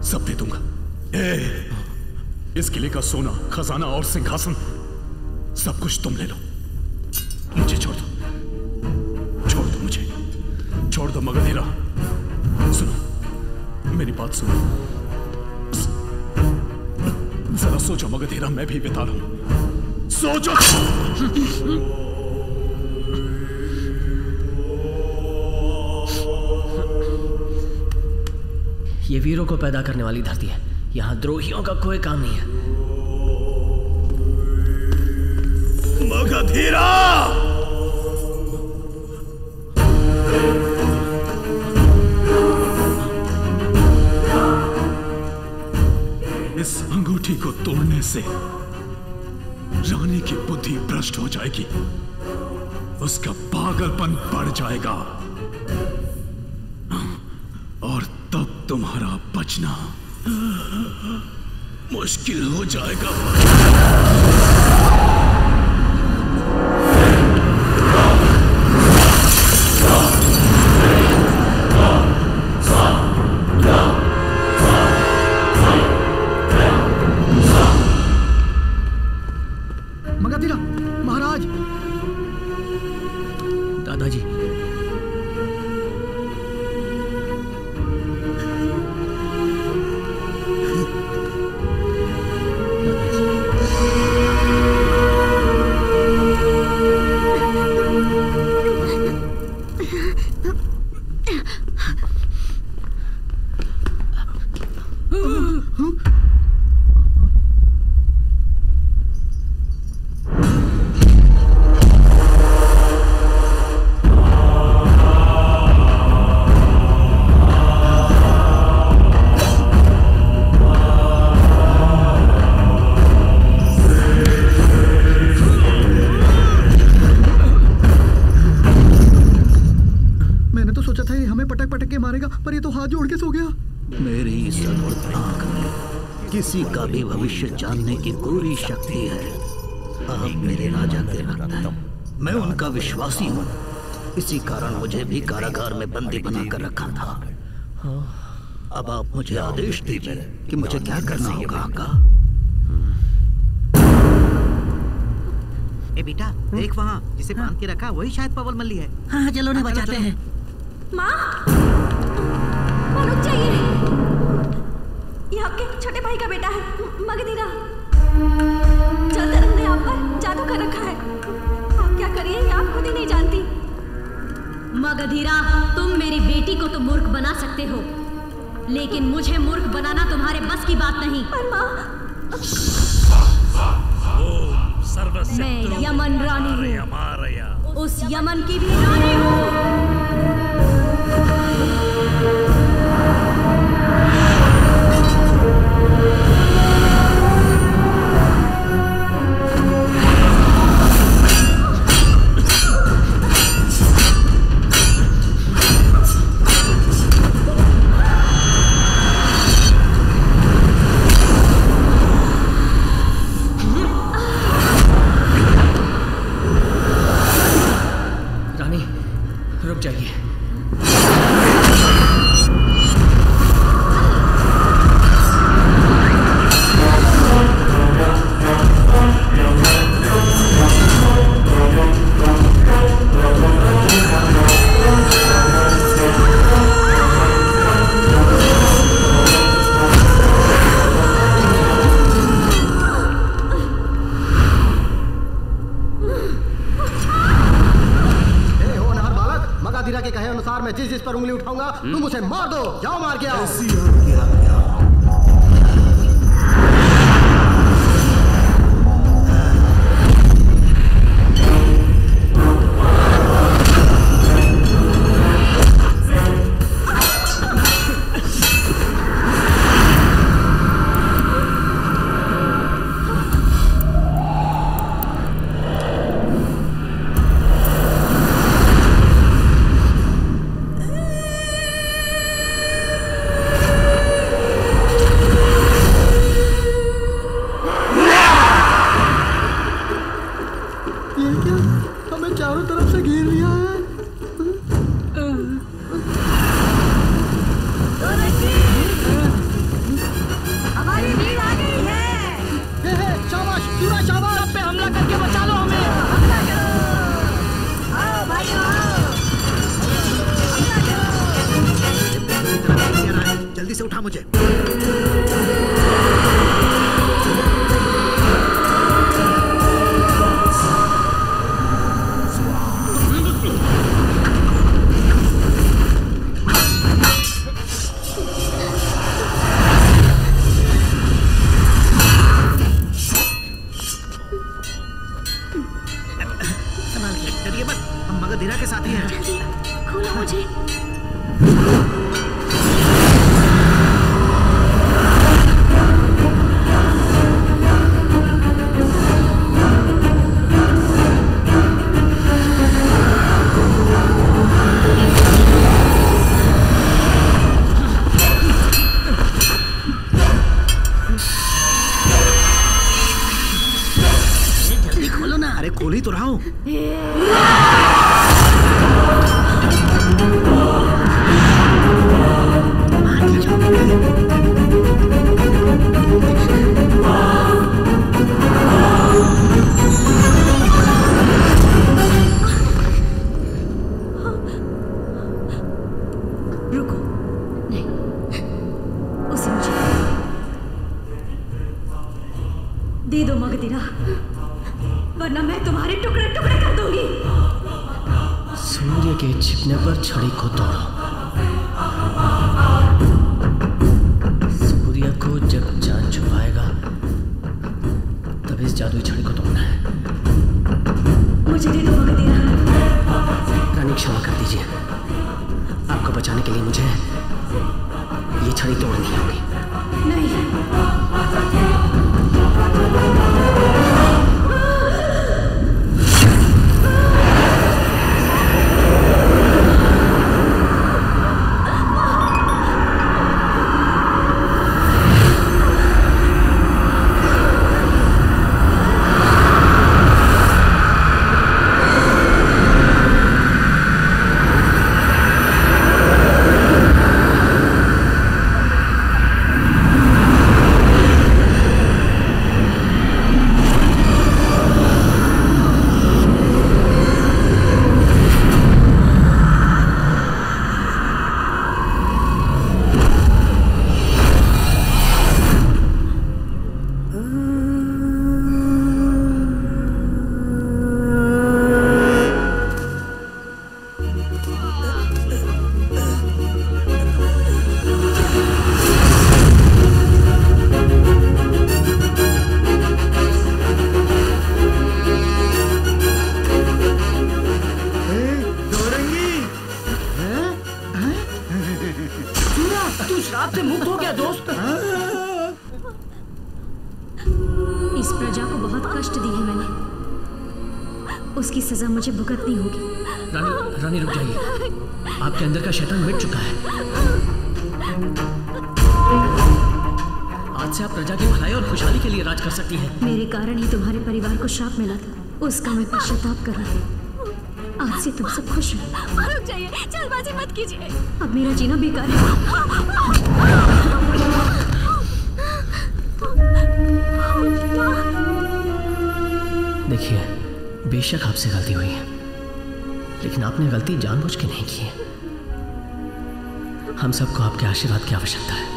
सब दे दूंगा। इस किले का सोना, खजाना और सिंहासन सब कुछ तुम ले लो। मुझे छोड़ दो, छोड़ दो मुझे, छोड़ दो मगधीरा। सुनो मेरी बात सुनो, जरा सोचो मगधीरा, मैं भी बिता रहा हूं, सोचो। ये वीरों को पैदा करने वाली धरती है, यहां द्रोहियों का कोई काम नहीं है। मगधीरा! इस अंगूठी को तोड़ने से रानी की बुद्धि भ्रष्ट हो जाएगी, उसका पागलपन बढ़ जाएगा और तब तुम्हारा बचना मुश्किल हो जाएगा। मगधीरा महाराज। दादाजी, पर ये तो हाथ जोड़ के सो गया। मेरी सदुर्द आंख में किसी का भी भविष्य जानने की पूरी शक्ति है। अब मेरे राजा के रक्त है, मैं उनका विश्वासी हूँ, इसी कारण मुझे भी कारागार में बंदी बनाकर रखा था। अब आप मुझे आदेश दीजिए कि मुझे क्या करना होगा। आका, ए बेटा देख, वहाँ जिसे बांध के रखा वही शायद पवन मल्ली है। हाँ चलो ना बचाते हैं। माँ रुक जाइए, ये आपके छोटे भाई का बेटा है मगधीरा। जलधर्म ने आप पर जादू कर रखा है, आप क्या करिए ये आप खुद ही नहीं जानती। मगधीरा, तुम मेरी बेटी को तो मूर्ख बना सकते हो, लेकिन मुझे मूर्ख बनाना तुम्हारे बस की बात नहीं। पर माँ, मैं यमन रानी हूँ, उस यमन की भी रानी हूँ। रानी रुक जाइए। के कहे अनुसार मैं जिस जिस पर उंगली उठाऊंगा तुम उसे मार दो। जाओ मार के आओ। डरिए मत, हम मगधीरा के साथी हैं। जल्दी खोलो मुझे। जल्दी खोलो ना। अरे खोल ही तो रहा हूँ। रुको, नहीं, उसे मुझे दे दो मगधीरा, वरना मैं तुम्हारे टुकड़े टुकड़े कर दूंगी। सूर्य के छिपने पर छड़ी को तोड़ो। सूर्य को जब चांद छुपाएगा तब इस जादुई छड़ी को तोड़ना है। मुझे दे दो मगधीरा। रानी क्षमा कर दीजिए, आपको बचाने के लिए मुझे ये छड़ी तोड़नी होगी। नहीं, तू श्राप से मुक्त हो गया दोस्त। इस प्रजा को बहुत कष्ट दी है मैंने, उसकी सजा मुझे भुगतनी होगी। रानी रुक जाइए, आपके अंदर का शैतान मिट चुका है। आज से आप प्रजा की भलाई और खुशहाली के लिए राज कर सकती हैं। मेरे कारण ही तुम्हारे परिवार को श्राप मिला था, उसका मैं पश्चाताप कर रहा हूँ। आज से तुम सब खुश हो। रुक जाइए, जल्दबाजी मत कीजिए। अब मेरा जीना बेकार है। देखिए, बेशक आपसे गलती हुई है, लेकिन आपने गलती जानबूझ के नहीं की है। हम सबको आपके आशीर्वाद की आवश्यकता है।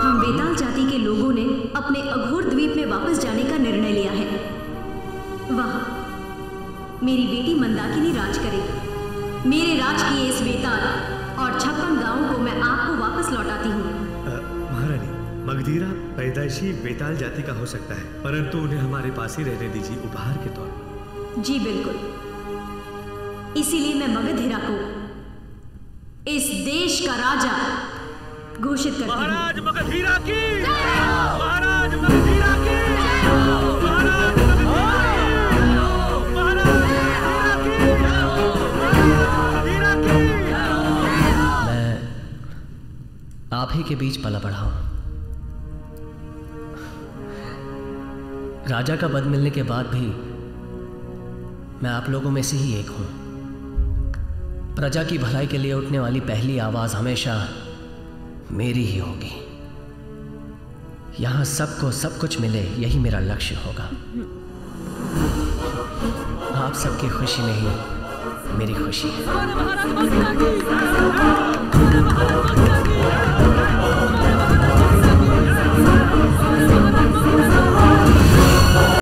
हम बेताल जाति के लोगों ने अपने अघोर द्वीप में वापस जाने का निर्णय लिया है। वहां मेरी बेटी मंदाकिनी राज करेगी। मेरे राज किए इस बेताल और 56 गांवों को मैं आपको वापस लौटाती हूँ। महारानी, मगधीरा पैदाइशी बेताल जाति का हो सकता है, परंतु उन्हें हमारे पास ही रहने दीजिए उपहार के तौर पर। जी बिल्कुल, इसीलिए मैं मगधीरा को इस देश का राजा घोषित करती हूँ। महाराज मगधीरा की, महाराज मगधीरा की, महाराज मैं आप ही के बीच पला बढ़ा हूं। राजा का पद मिलने के बाद भी मैं आप लोगों में से ही एक हूं। प्रजा की भलाई के लिए उठने वाली पहली आवाज हमेशा मेरी ही होगी। यहाँ सबको सब कुछ मिले, यही मेरा लक्ष्य होगा। आप सबकी खुशी में ही मेरी खुशी है।